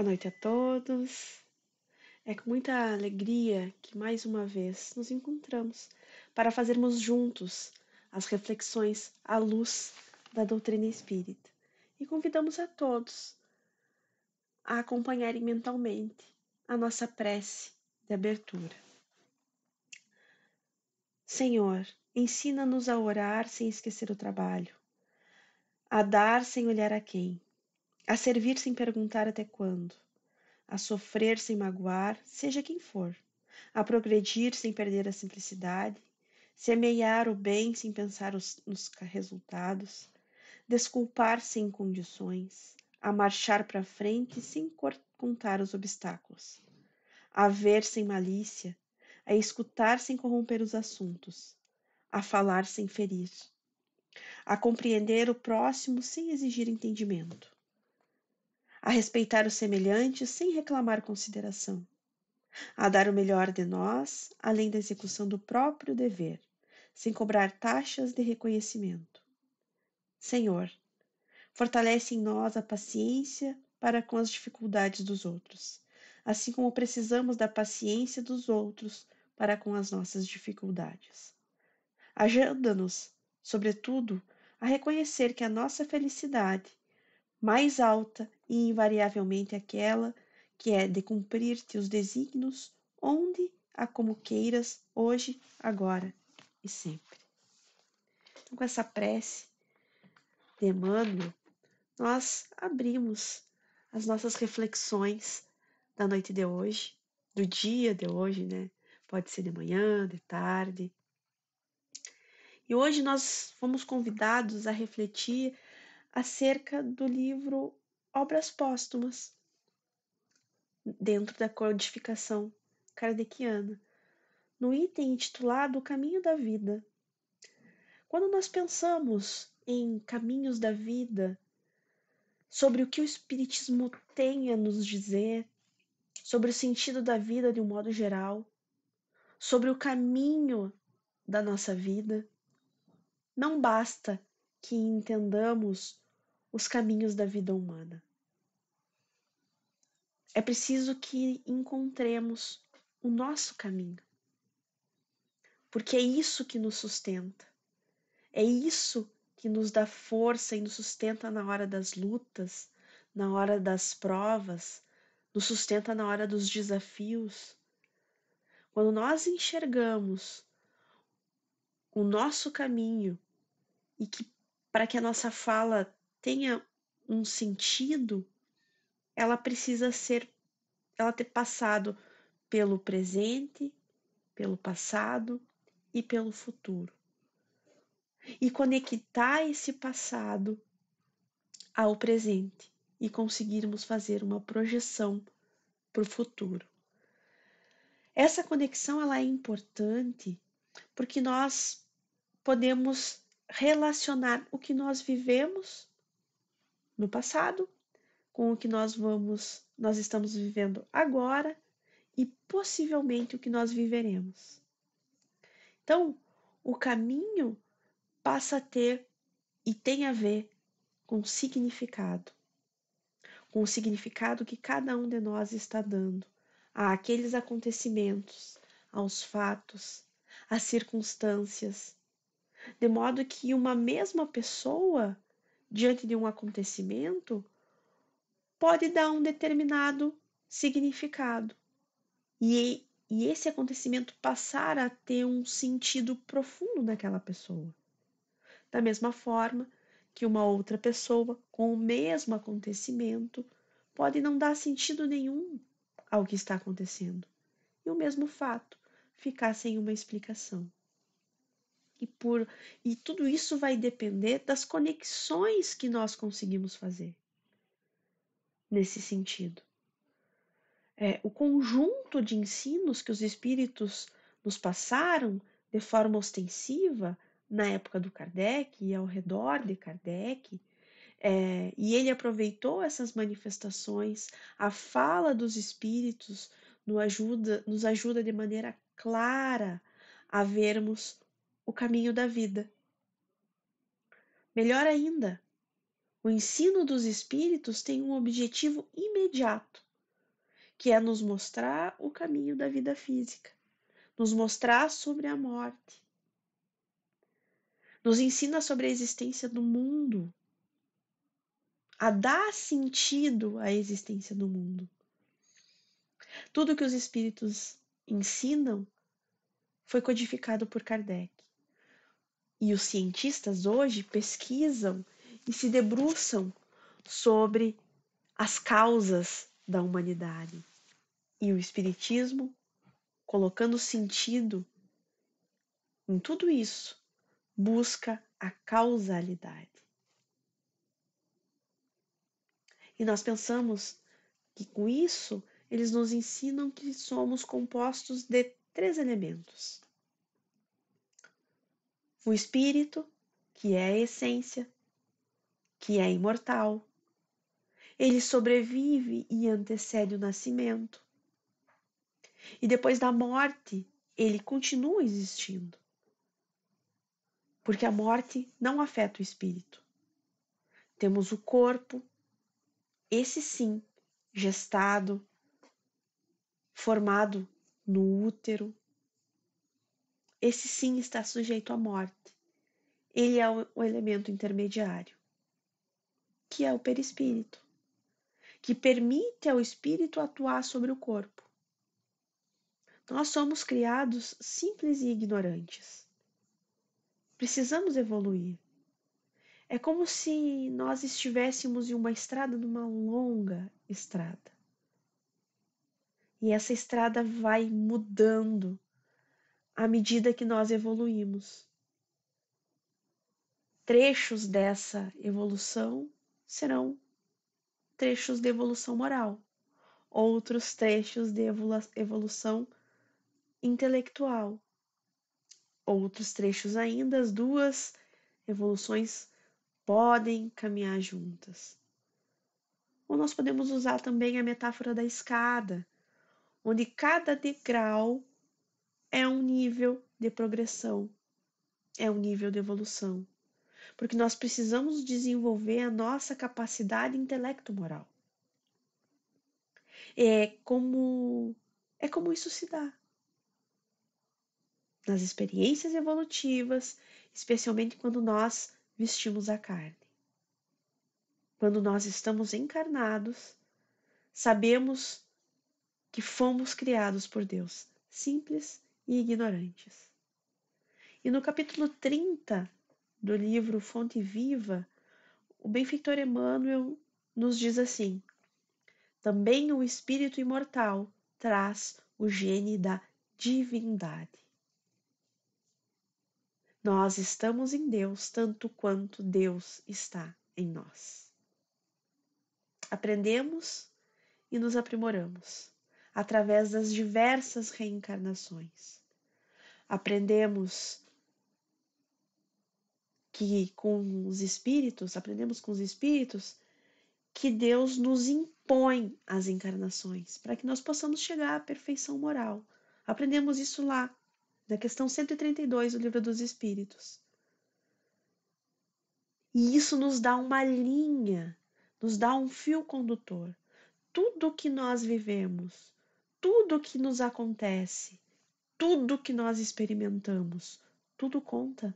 Boa noite a todos. É com muita alegria que mais uma vez nos encontramos para fazermos juntos as reflexões à luz da doutrina espírita. E convidamos a todos a acompanharem mentalmente a nossa prece de abertura. Senhor, ensina-nos a orar sem esquecer o trabalho, a dar sem olhar a quem, a servir sem perguntar até quando, a sofrer sem magoar, seja quem for, a progredir sem perder a simplicidade, semear o bem sem pensar nos resultados, desculpar sem condições, a marchar para frente sem contar os obstáculos, a ver sem malícia, a escutar sem corromper os assuntos, a falar sem ferir, a compreender o próximo sem exigir entendimento, a respeitar os semelhantes sem reclamar consideração, a dar o melhor de nós, além da execução do próprio dever, sem cobrar taxas de reconhecimento. Senhor, fortalece em nós a paciência para com as dificuldades dos outros, assim como precisamos da paciência dos outros para com as nossas dificuldades. Ajuda-nos, sobretudo, a reconhecer que a nossa felicidade, mais alta e invariavelmente aquela que é de cumprir-te os desígnios onde a como queiras, hoje, agora e sempre. Então, com essa prece de Emmanuel, nós abrimos as nossas reflexões da noite de hoje, do dia de hoje, né? Pode ser de manhã, de tarde. E hoje nós fomos convidados a refletir acerca do livro Obras Póstumas, dentro da codificação kardeciana, no item intitulado O Caminho da Vida. Quando nós pensamos em caminhos da vida, sobre o que o Espiritismo tem a nos dizer, sobre o sentido da vida de um modo geral, sobre o caminho da nossa vida, não basta que entendamos os caminhos da vida humana. É preciso que encontremos o nosso caminho, porque é isso que nos sustenta, é isso que nos dá força e nos sustenta na hora das lutas, na hora das provas, nos sustenta na hora dos desafios. Quando nós enxergamos o nosso caminho e que para que a nossa fala tenha um sentido, ela precisa ter passado pelo presente, pelo passado e pelo futuro. E conectar esse passado ao presente e conseguirmos fazer uma projeção para o futuro. Essa conexão ela é importante porque nós podemos relacionar o que nós vivemos no passado com o que nós estamos vivendo agora e possivelmente o que nós viveremos. Então, o caminho passa a ter e tem a ver com significado, com o significado que cada um de nós está dando àqueles acontecimentos, aos fatos, às circunstâncias, de modo que uma mesma pessoa, diante de um acontecimento, pode dar um determinado significado e esse acontecimento passar a ter um sentido profundo naquela pessoa. Da mesma forma que uma outra pessoa com o mesmo acontecimento pode não dar sentido nenhum ao que está acontecendo e o mesmo fato ficar sem uma explicação. E tudo isso vai depender das conexões que nós conseguimos fazer nesse sentido. O conjunto de ensinos que os espíritos nos passaram de forma ostensiva na época do Kardec e ao redor de Kardec, e ele aproveitou essas manifestações, a fala dos espíritos nos ajuda de maneira clara a vermos o caminho da vida. Melhor ainda, o ensino dos espíritos tem um objetivo imediato, que é nos mostrar o caminho da vida física, nos mostrar sobre a morte, nos ensina sobre a existência do mundo, a dar sentido à existência do mundo. Tudo que os espíritos ensinam foi codificado por Kardec. E os cientistas hoje pesquisam e se debruçam sobre as causas da humanidade. E o Espiritismo, colocando sentido em tudo isso, busca a causalidade. E nós pensamos que com isso eles nos ensinam que somos compostos de 3 elementos: o espírito, que é a essência, que é imortal. Ele sobrevive e antecede o nascimento. E depois da morte, ele continua existindo. Porque a morte não afeta o espírito. Temos o corpo, esse sim, gestado, formado no útero. Esse sim está sujeito à morte. Ele é o elemento intermediário, que é o perispírito, que permite ao espírito atuar sobre o corpo. Nós somos criados simples e ignorantes. Precisamos evoluir. É como se nós estivéssemos em uma estrada, numa longa estrada. E essa estrada vai mudando à medida que nós evoluímos. Trechos dessa evolução serão trechos de evolução moral, outros trechos de evolução intelectual, outros trechos ainda, as duas evoluções podem caminhar juntas. Ou nós podemos usar também a metáfora da escada, onde cada degrau é um nível de progressão, é um nível de evolução, porque nós precisamos desenvolver a nossa capacidade intelecto-moral. É como isso se dá nas experiências evolutivas, especialmente quando nós vestimos a carne. Quando nós estamos encarnados, sabemos que fomos criados por Deus, simples e ignorantes. E no capítulo 30 do livro Fonte Viva, o benfeitor Emmanuel nos diz assim: também o espírito imortal traz o gene da divindade. Nós estamos em Deus tanto quanto Deus está em nós. Aprendemos e nos aprimoramos através das diversas reencarnações. Aprendemos com os espíritos que Deus nos impõe as encarnações para que nós possamos chegar à perfeição moral. Aprendemos isso lá, na questão 132 do Livro dos Espíritos. E isso nos dá uma linha, nos dá um fio condutor. Tudo que nós vivemos, tudo que nos acontece, tudo que nós experimentamos, tudo conta.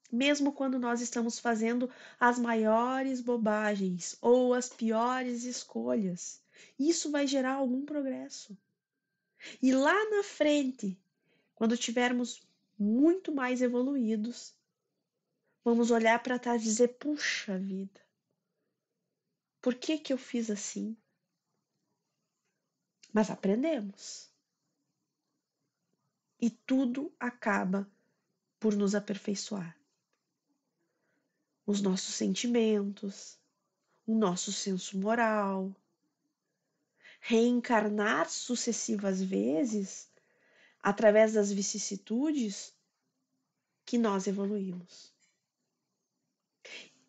Mesmo quando nós estamos fazendo as maiores bobagens ou as piores escolhas, isso vai gerar algum progresso. E lá na frente, quando tivermos muito mais evoluídos, vamos olhar para trás e dizer: puxa vida, por que eu fiz assim? Mas aprendemos. E tudo acaba por nos aperfeiçoar. Os nossos sentimentos, o nosso senso moral. Reencarnar sucessivas vezes através das vicissitudes que nós evoluímos.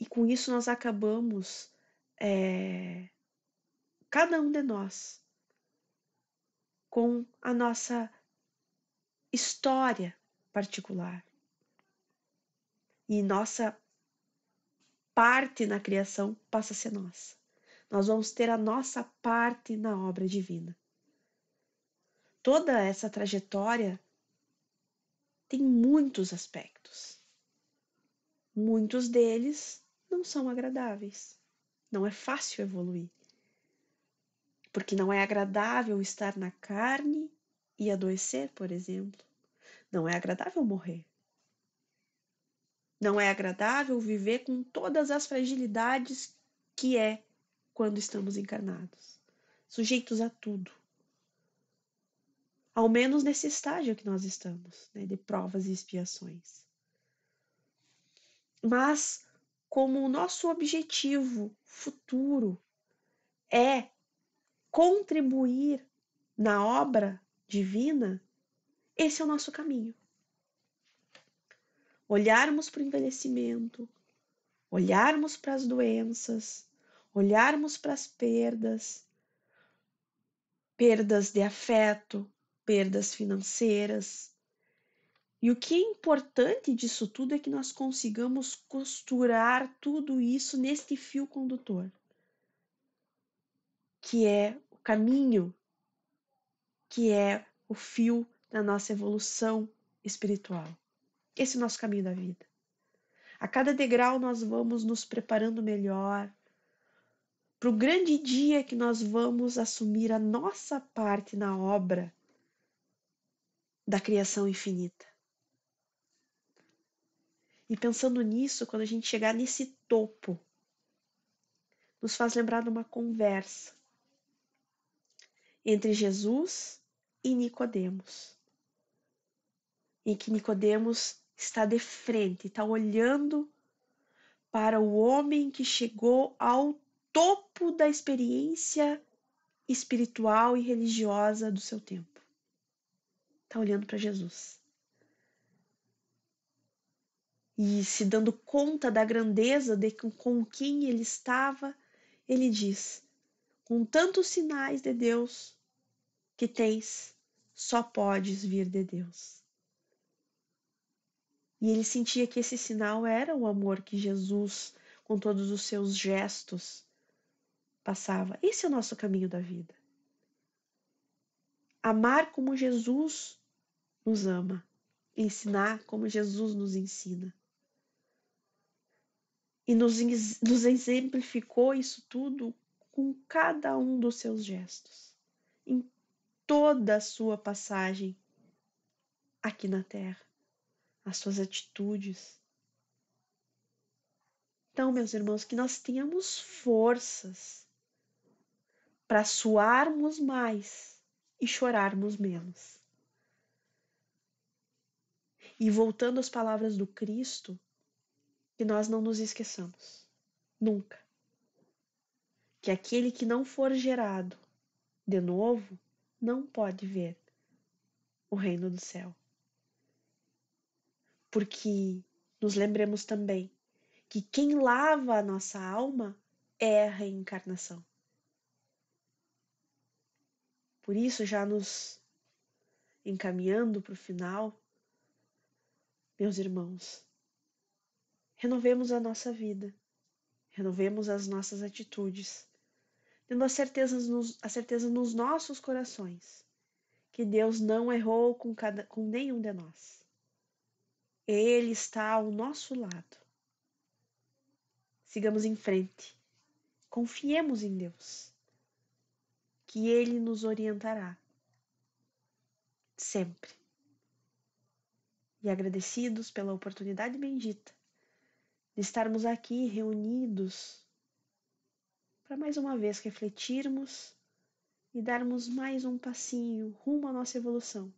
E com isso nós acabamos, cada um de nós, com a nossa história particular. E nossa parte na criação passa a ser nossa. nós vamos ter a nossa parte na obra divina. Toda essa trajetória tem muitos aspectos. Muitos deles não são agradáveis. Não é fácil evoluir, porque não é agradável estar na carne e adoecer, por exemplo. Não é agradável morrer. Não é agradável viver com todas as fragilidades que é quando estamos encarnados, sujeitos a tudo. Ao menos nesse estágio que nós estamos, né, de provas e expiações. Mas, como o nosso objetivo futuro é contribuir na obra divina, esse é o nosso caminho. Olharmos para o envelhecimento, olharmos para as doenças, olharmos para as perdas de afeto, perdas financeiras. E o que é importante disso tudo é que nós consigamos costurar tudo isso neste fio condutor, que é o caminho, que é o fio da nossa evolução espiritual. Esse é o nosso caminho da vida. A cada degrau nós vamos nos preparando melhor para o grande dia que nós vamos assumir a nossa parte na obra da criação infinita. E pensando nisso, quando a gente chegar nesse topo, nos faz lembrar de uma conversa entre Jesus e Nicodemos, em que Nicodemos está de frente, está olhando para o homem que chegou ao topo da experiência espiritual e religiosa do seu tempo. Está olhando para Jesus. E se dando conta da grandeza de com quem ele estava, ele diz: com tantos sinais de Deus que tens, só podes vir de Deus. E ele sentia que esse sinal era o amor que Jesus, com todos os seus gestos, passava. Esse é o nosso caminho da vida. Amar como Jesus nos ama. Ensinar como Jesus nos ensina. E nos exemplificou isso tudo com cada um dos seus gestos. Em toda a sua passagem aqui na Terra. As suas atitudes. Então, meus irmãos, que nós tenhamos forças para suarmos mais e chorarmos menos. E voltando às palavras do Cristo, que nós não nos esqueçamos, nunca, que aquele que não for gerado de novo não pode ver o reino do céu. Porque nos lembremos também que quem lava a nossa alma é a reencarnação. Por isso, já nos encaminhando para o final, meus irmãos, renovemos a nossa vida, renovemos as nossas atitudes, tendo a certeza nos nossos corações que Deus não errou com nenhum de nós. Ele está ao nosso lado. Sigamos em frente. Confiemos em Deus, que Ele nos orientará sempre. E agradecidos pela oportunidade bendita de estarmos aqui reunidos para mais uma vez refletirmos e darmos mais um passinho rumo à nossa evolução.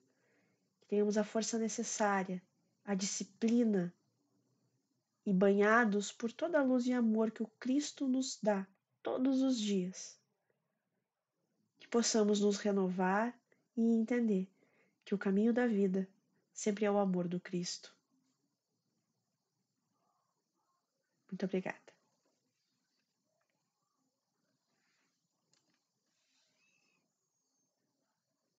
Que tenhamos a força necessária, a disciplina e banhados por toda a luz e amor que o Cristo nos dá todos os dias. Que possamos nos renovar e entender que o caminho da vida sempre é o amor do Cristo. Muito obrigada.